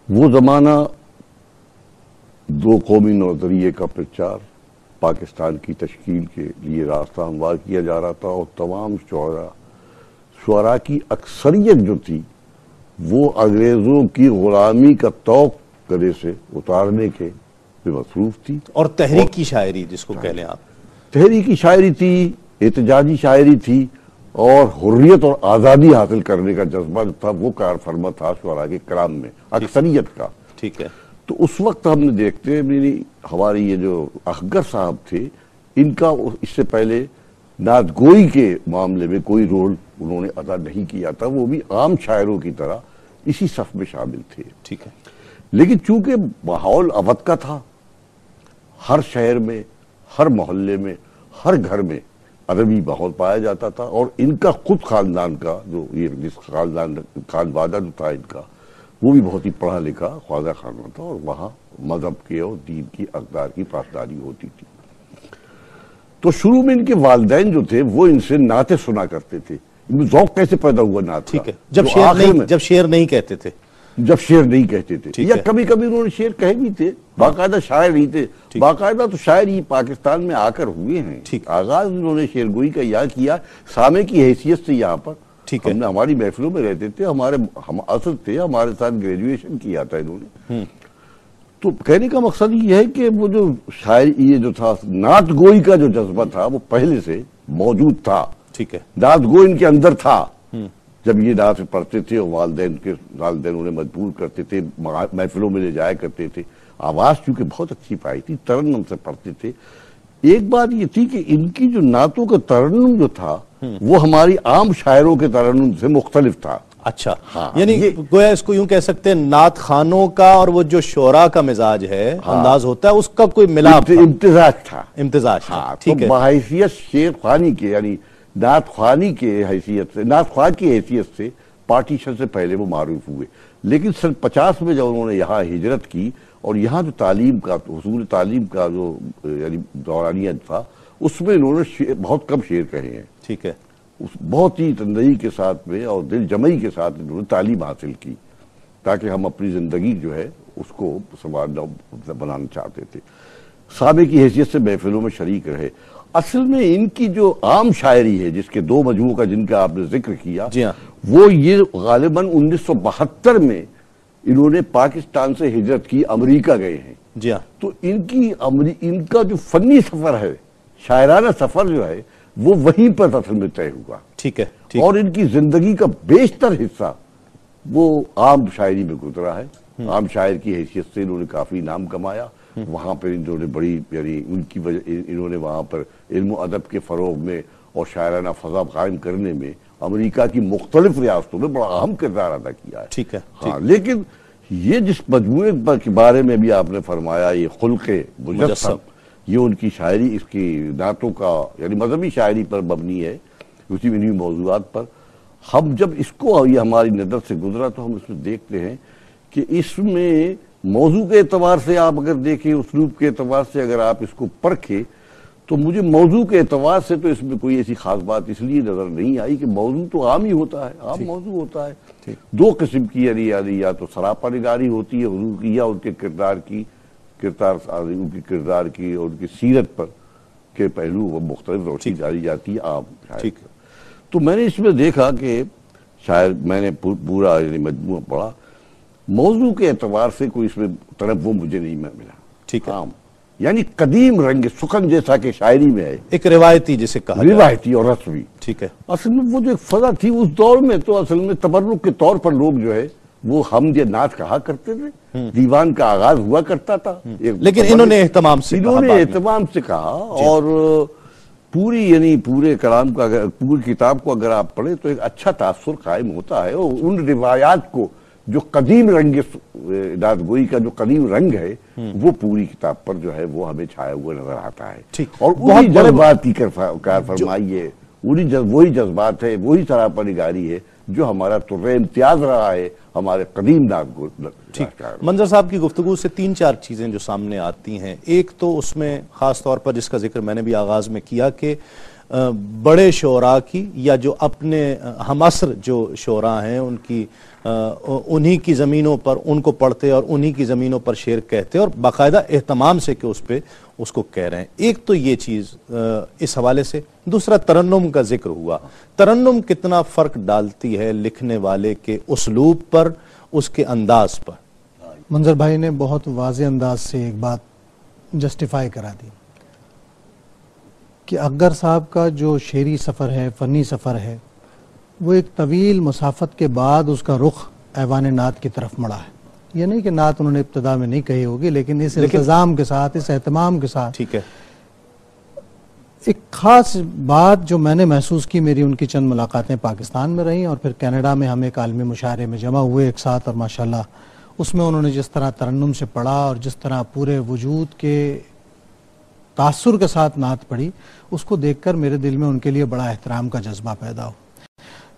وہ زمانہ دو قومی نظریے کا پرچار، پاکستان کی تشکیل کے لیے راستہ ہموار کیا جا رہا تھا، اور تمام شعراء کی اکثریت جو تھی وہ انگریزوں کی غلامی کا طوق گلے سے اتارنے کے بے مصروف تھی. اور تحریکی شاعری جس کو کہہ لیں آپ، تحریکی شاعری تھی، احتجاجی شاعری تھی، اور حریت اور آزادی حاصل کرنے کا جذبہ جو تھا وہ کار فرما تھا شعراء کے کلام میں اکثریت کا. ٹھیک ہے. تو اس وقت ہم نے دیکھتے ہیں ہماری یہ جو اخگر صاحب تھے، ان کا اس سے پہلے نعت گوئی کے معاملے میں کوئی رول انہوں نے ادا نہیں کیا تھا، وہ بھی عام شاعروں کی طرح اسی صف میں شامل تھے. ٹھیک ہے. لیکن چونکہ ماحول اودھ کا تھا، ہر شہر میں، ہر محلے میں، ہر گھر میں ادبی ماحول پایا جاتا تھا، اور ان کا خود خاندان کا جو یہ جس خاندان جو تھا ان کا، وہ بھی بہت ہی پڑھا لکھا خواجہ خاندان تھا، اور وہاں مذہب کے اور دین کی اقدار کی پاسداری ہوتی تھی. تو شروع میں ان کے والدین جو تھے وہ ان سے نعتیں سنا کرتے تھے. ان میں ذوق کیسے پیدا ہوا نعت کا؟ ٹھیک ہے. جب شعر نہیں کہتے تھے، جب شعر نہیں کہتے تھے، یا کبھی کبھی انہوں نے شعر کہے بھی تھے، باقاعدہ شاعر نہیں تھے. باقاعدہ تو شاعر ہی پاکستان میں آ کر ہوئے ہیں. آغاز انہوں نے شعر گوئی کا یہاں کیا، سامع کی حیثیت سے یہاں پر. ہم نے ہماری محفلوں میں رہتے تھے، ہم اصل تھے، ہمارے ساتھ گریجویشن کیا تھا انہوں نے. تو کہنے کا مقصد یہ ہے کہ وہ جو شاعری یہ جو تھا نعت گوئی کا جو جذبہ تھا وہ پہلے سے موجود تھا. ٹھیک ہے. نعت گوئی ان کے اندر تھا. جب یہ نعت پڑھتے تھے اور والدین انہیں مجبور کرتے تھے، محفلوں میں لے جایا کرتے تھے. آواز چونکہ بہت اچھی پائی تھی، ترنم سے پڑھتے تھے. ایک بات یہ تھی کہ ان کی جو نعتوں کا ترنم جو تھا وہ ہماری عام شاعروں کے ترنم سے مختلف تھا. اچھا. یعنی گویا اس کو یوں کہہ سکتے ہیں نعت خانوں کا اور وہ جو شعراء کا مزاج ہے، انداز ہوتا ہے، اس کا کوئی ملاپ، امتزاج تھا. ٹھیک ہے. بحیثیت شعر خوانی کے، یعنی نعت خوانی کے حیثیت سے، نعت خوان کی حیثیت سے پارٹیشن سے پہلے وہ معروف ہوئے. لیکن سن 50 میں جب انہوں نے یہاں ہجرت کی اور یہاں جو تعلیم کا حصول تعلیم کا جو یعنی دورانیہ تھا، اس میں انہوں نے بہت کم شعر کہے ہیں. ٹھیک ہے. بہت ہی تندئی کے ساتھ میں اور دل جمعی کے ساتھ انہوں نے تعلیم حاصل کی، تاکہ ہم اپنی زندگی جو ہے اس کو سنوارنا بنانا چاہتے تھے. سامع کی حیثیت سے محفلوں میں شریک رہے. اصل میں ان کی جو عام شاعری ہے، جس کے دو مجموعوں کا جن کا آپ نے ذکر کیا، وہ یہ غالباً 1972 میں انہوں نے پاکستان سے ہجرت کی، امریکہ گئے ہیں. جی ہاں. تو ان کا جو فنی سفر ہے، شاعرانہ سفر جو ہے، وہ وہیں پر اصل میں طے ہوا. ٹھیک ہے. اور ان کی زندگی کا بیشتر حصہ وہ عام شاعری میں گزرا ہے. عام شاعر کی حیثیت سے انہوں نے کافی نام کمایا. وہاں پر انہوں نے بڑی، یعنی ان کی وجہ انہوں نے وہاں پر علم و ادب کے فروغ میں اور شاعرانہ فضا قائم کرنے میں امریکہ کی مختلف ریاستوں میں بڑا اہم کردار ادا کیا ہے. ٹھیک ہے. ہاں. لیکن یہ جس مجموعے کے بارے میں بھی آپ نے فرمایا، یہ خلق مجسم، یہ ان کی شاعری، اس کی نعتوں کا یعنی مذہبی شاعری پر مبنی ہے، اسی انہی موضوعات پر. ہم جب اس کو یہ ہماری نظر سے گزرا تو ہم اس میں دیکھتے ہیں کہ اس میں موضوع کے اعتبار سے آپ اگر دیکھیں، اسلوب کے اعتبار سے اگر آپ اس کو پرکھیں، تو مجھے موضوع کے اعتبار سے تو اس میں کوئی ایسی خاص بات اس لیے نظر نہیں آئی کہ موضوع تو عام ہی ہوتا ہے، عام موضوع ہوتا ہے. دو قسم کی یعنی یا تو سراپا نگاری ہوتی ہے حضور کی، یا ان کے کردار کی اور ان کی سیرت پر کے پہلو وہ مختلف روشنی ڈالی جاتی ہے عام. تو میں نے اس میں دیکھا کہ شاید میں نے پورا یعنی مجموعہ پڑھا، موضوع کے اعتبار سے کوئی اس میں طرف وہ مجھے نہیں ملا. ٹھیک ہے. یعنی قدیم رنگ سخن جیسا کہ شاعری میں ہے، ایک روایتی جسے کہا، روایتی اور رسمی. ٹھیک ہے. اصل میں وہ جو ایک فضا تھی اس دور میں، تو اصل میں تبرک کے طور پر لوگ جو ہے وہ حمد یا نعت کہا کرتے تھے. دیوان کا آغاز ہوا کرتا تھا، لیکن انہوں نے اہتمام سے کہا. اور پوری یعنی پورے کلام کا، پوری کتاب کو اگر آپ پڑھیں تو ایک اچھا تاثر قائم ہوتا ہے. اور ان روایات کو جو قدیم رنگ نعت گوئی کا جو قدیم رنگ ہے، وہ پوری کتاب پر جو ہے وہ ہمیں چھایا ہوا نظر آتا ہے. اور وہی جذبات کی کار فرمائی ہے، وہی جذبات ہے، وہی سراپا نگاری ہے جو ہمارا طرز امتیاز رہا ہے ہمارے قدیم نعت گوئی. منظر صاحب کی گفتگو سے 3-4 چیزیں جو سامنے آتی ہیں. ایک تو اس میں خاص طور پر جس کا ذکر میں نے بھی آغاز میں کیا کہ بڑے شعراء کی یا جو اپنے ہم عصر جو شعراء ہیں ان کی انہی کی زمینوں پر ان کو پڑھتے اور انہی کی زمینوں پر شعر کہتے اور باقاعدہ اہتمام سے کہ اس پہ اس کو کہہ رہے ہیں. ایک تو یہ چیز اس حوالے سے. دوسرا ترنم کا ذکر ہوا. ترنم کتنا فرق ڈالتی ہے لکھنے والے کے اسلوب پر، اس کے انداز پر؟ منظر بھائی نے بہت واضح انداز سے ایک بات جسٹیفائی کرا دی کہ اکبر صاحب کا جو شعری سفر ہے، فنی سفر ہے، وہ ایک طویل مسافت کے بعد اس کا رخ ایوان نعت کی طرف مڑا ہے. یہ نہیں کہ نعت انہوں نے ابتدا میں نہیں کہی ہوگی، لیکن اس التزام کے ساتھ، اس اہتمام کے ساتھ. ٹھیک ہے. ایک خاص بات جو میں نے محسوس کی، میری ان کی چند ملاقاتیں پاکستان میں رہیں اور پھر کینیڈا میں ہم ایک عالمی مشاعرے میں جمع ہوئے ایک ساتھ، اور ماشاءاللہ اس میں انہوں نے جس طرح ترنم سے پڑھا اور جس طرح پورے وجود کے تاثر کے ساتھ نعت پڑھی، اس کو دیکھ کر میرے دل میں ان کے لیے بڑا احترام کا جذبہ پیدا ہو.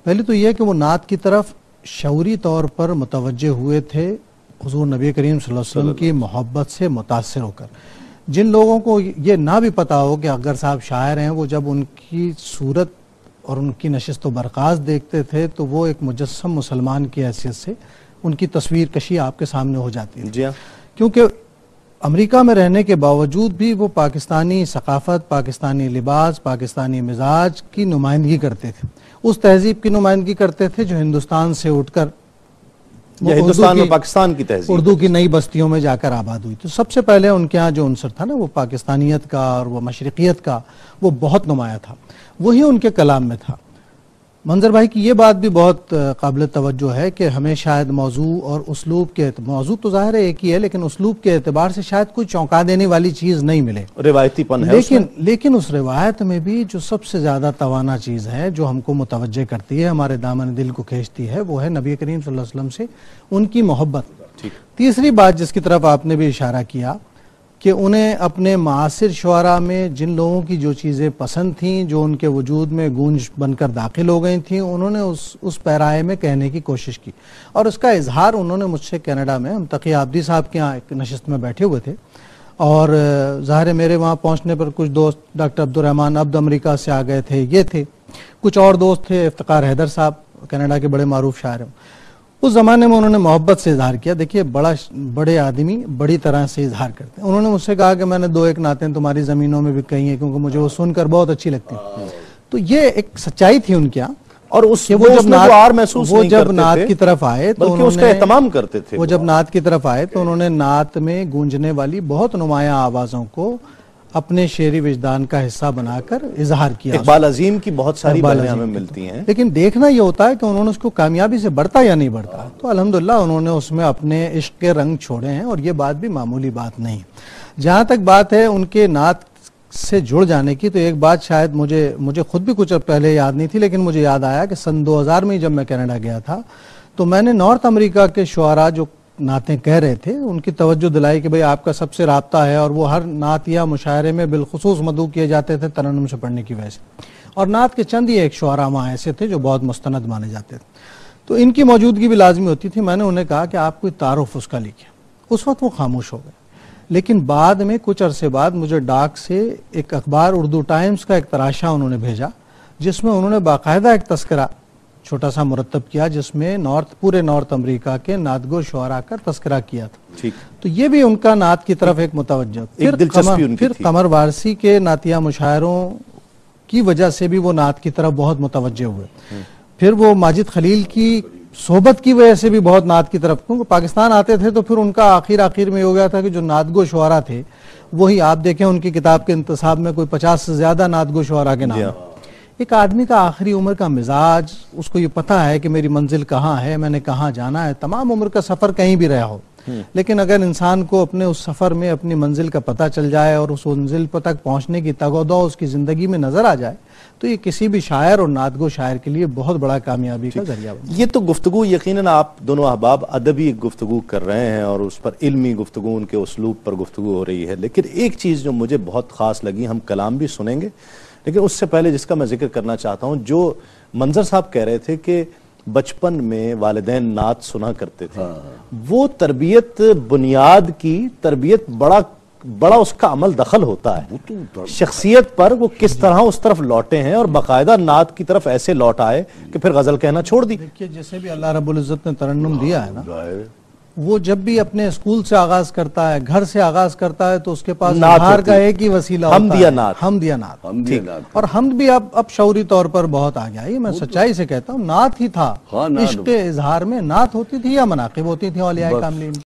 پہلے تو یہ کہ وہ نعت کی طرف شعوری طور پر متوجہ ہوئے تھے حضور نبی کریم صلی اللہ علیہ وسلم کی محبت سے متاثر ہو کر. جن لوگوں کو یہ نہ بھی پتا ہو کہ اکبر صاحب شاعر ہیں، وہ جب ان کی صورت اور ان کی نشست و برخاست دیکھتے تھے تو وہ ایک مجسم مسلمان کی حیثیت سے ان کی تصویر کشی آپ کے سامنے ہو جاتی ہے. جی ہاں. کیونکہ امریکہ میں رہنے کے باوجود بھی وہ پاکستانی ثقافت، پاکستانی لباس، پاکستانی مزاج کی نمائندگی کرتے تھے. اس تہذیب کی نمائندگی کرتے تھے جو ہندوستان سے اٹھ کر ہندوستان اور پاکستان کی تہذیب، اردو کی نئی بستیوں میں جا کر آباد ہوئی. تو سب سے پہلے ان کے ہاں جو عنصر تھا نا، وہ پاکستانیت کا اور وہ مشرقیت کا، وہ بہت نمایاں تھا. وہی ان کے کلام میں تھا. منظر بھائی کی یہ بات بھی بہت قابل توجہ ہے کہ ہمیں شاید موضوع اور اسلوب کے موضوع تو ظاہر ہے ایک ہی ہے، لیکن اسلوب کے اعتبار سے شاید کوئی چونکا دینے والی چیز نہیں ملے. روایتی پن ہے لیکن اس روایت میں بھی جو سب سے زیادہ توانا چیز ہے، جو ہم کو متوجہ کرتی ہے، ہمارے دامن دل کو کھینچتی ہے، وہ ہے نبی کریم صلی اللہ علیہ وسلم سے ان کی محبت. تیسری بات جس کی طرف آپ نے بھی اشارہ کیا کہ انہیں اپنے معاصر شعراء میں جن لوگوں کی جو چیزیں پسند تھیں، جو ان کے وجود میں گونج بن کر داخل ہو گئی تھیں، انہوں نے اس پیرائے میں کہنے کی کوشش کی. اور اس کا اظہار انہوں نے مجھ سے کینیڈا میں، ہم تقی عابدی صاحب کے یہاں ایک نشست میں بیٹھے ہوئے تھے، اور ظاہر میرے وہاں پہنچنے پر کچھ دوست ڈاکٹر عبدالرحمن عبد امریکہ سے آ گئے تھے، یہ تھے کچھ اور دوست تھے، افتخار حیدر صاحب کینیڈا کے بڑے معروف شاعر ہیں. اس زمانے میں انہوں نے محبت سے اظہار کیا. دیکھیے بڑے آدمی بڑی طرح سے اظہار کرتے ہیں. انہوں نے مجھ سے کہا کہ میں نے 2-1 نعتیں تمہاری زمینوں میں بھی کہی ہیں کیونکہ مجھے وہ سن کر بہت اچھی لگتی ہیں. تو یہ ایک سچائی تھی ان کے یہاں. اور وہ جب نعت کی طرف آئے تو اس کا اہتمام کرتے تھے. وہ جب نعت کی طرف آئے تو انہوں نے نعت میں گونجنے والی بہت نمایاں آوازوں کو اپنے شعری وجدان کا حصہ بنا کر اظہار کیا. اقبال عظیم کی بہت ساری باتیں ہمیں ملتی ہیں، لیکن دیکھنا یہ ہوتا ہے کہ انہوں نے اس کو کامیابی سے بڑھتا یا نہیں بڑھتا. تو الحمدللہ انہوں نے اس میں اپنے عشق کے رنگ چھوڑے ہیں، اور یہ بات بھی معمولی بات نہیں. جہاں تک بات ہے ان کے نعت سے جڑ جانے کی، تو ایک بات شاید مجھے خود بھی کچھ پہلے یاد نہیں تھی، لیکن مجھے یاد آیا کہ سن 2000 میں جب میں کینیڈا گیا تھا تو میں نے نارتھ امریکہ کے شعراء جو نعتیں کہہ رہے تھے ان کی توجہ دلائی کہ بھئی آپ کا سب سے رابطہ ہے، اور وہ ہر نعت یا مشاعرے میں بالخصوص مدعو کیے جاتے تھے ترنم سے پڑھنے کی وجہ سے. اور نعت کے چند ہی ایک شعراء وہاں ایسے تھے جو بہت مستند مانے جاتے تھے، تو ان کی موجودگی بھی لازمی ہوتی تھی. میں نے انہیں کہا کہ آپ کوئی تعارف اس کا لکھیں. اس وقت وہ خاموش ہو گئے، لیکن بعد میں کچھ عرصے بعد مجھے ڈاک سے ایک اخبار اردو ٹائمز کا ایک تراشا انہوں نے بھیجا، جس میں انہوں نے باقاعدہ ایک تذکرہ چھوٹا سا مرتب کیا جس میں پورے نارتھ امریکہ کے نعتگو شعراء کا تذکرہ کیا تھا. تو یہ بھی ان کا نعت کی طرف ایک متوجہ. پھر قمر وارسی کے نعتیہ مشاعروں کی وجہ سے بھی وہ نعت کی طرف بہت متوجہ ہوئے. پھر وہ ماجد خلیل کی صحبت کی وجہ سے بھی بہت نعت کی طرف، کیونکہ پاکستان آتے تھے تو پھر ان کا آخر میں ہو گیا تھا کہ جو نعتگو شعراء تھے وہی آپ دیکھیں ان کی کتاب کے انتصاب میں کوئی 50 سے زیادہ نعتگو شعراء کے نام. ایک آدمی کا آخری عمر کا مزاج، اس کو یہ پتہ ہے کہ میری منزل کہاں ہے، میں نے کہاں جانا ہے. تمام عمر کا سفر کہیں بھی رہا ہو، لیکن اگر انسان کو اپنے اس سفر میں اپنی منزل کا پتہ چل جائے اور اس منزل پر تک پہنچنے کی تگ و دو اس کی زندگی میں نظر آ جائے تو یہ کسی بھی شاعر اور نعتگو شاعر کے لیے بہت بڑا کامیابی کا ذریعہ بنتا ہے. یہ تو گفتگو یقیناً آپ دونوں احباب ادبی گفتگو کر رہے ہیں اور اس پر علمی گفتگو، ان کے اسلوب پر گفتگو ہو رہی ہے. لیکن ایک چیز جو مجھے بہت خاص لگی، ہم کلام بھی سنیں گے لیکن اس سے پہلے جس کا میں ذکر کرنا چاہتا ہوں، جو منظر صاحب کہہ رہے تھے کہ بچپن میں والدین نعت سنا کرتے تھے، وہ تربیت بنیاد کی تربیت بڑا بڑا اس کا عمل دخل ہوتا ہے شخصیت پر، وہ کس طرح اس طرف لوٹے ہیں اور باقاعدہ نعت کی طرف ایسے لوٹ آئے کہ پھر غزل کہنا چھوڑ دی۔ دیکھیے جیسے بھی اللہ رب العزت نے ترنم دیا ہے نا، وہ جب بھی اپنے اسکول سے آغاز کرتا ہے، گھر سے آغاز کرتا ہے، تو اس کے پاس اظہار کا ایک ہی وسیلہ ہوتا ہے، حمد یا نعت۔ اور حمد بھی اب شعوری طور پر بہت آ گیا، یہ میں سچائی سے کہتا ہوں، نعت ہی تھا۔ عشق اظہار میں نعت ہوتی تھی یا مناقب ہوتی تھی اولیاء کاملین۔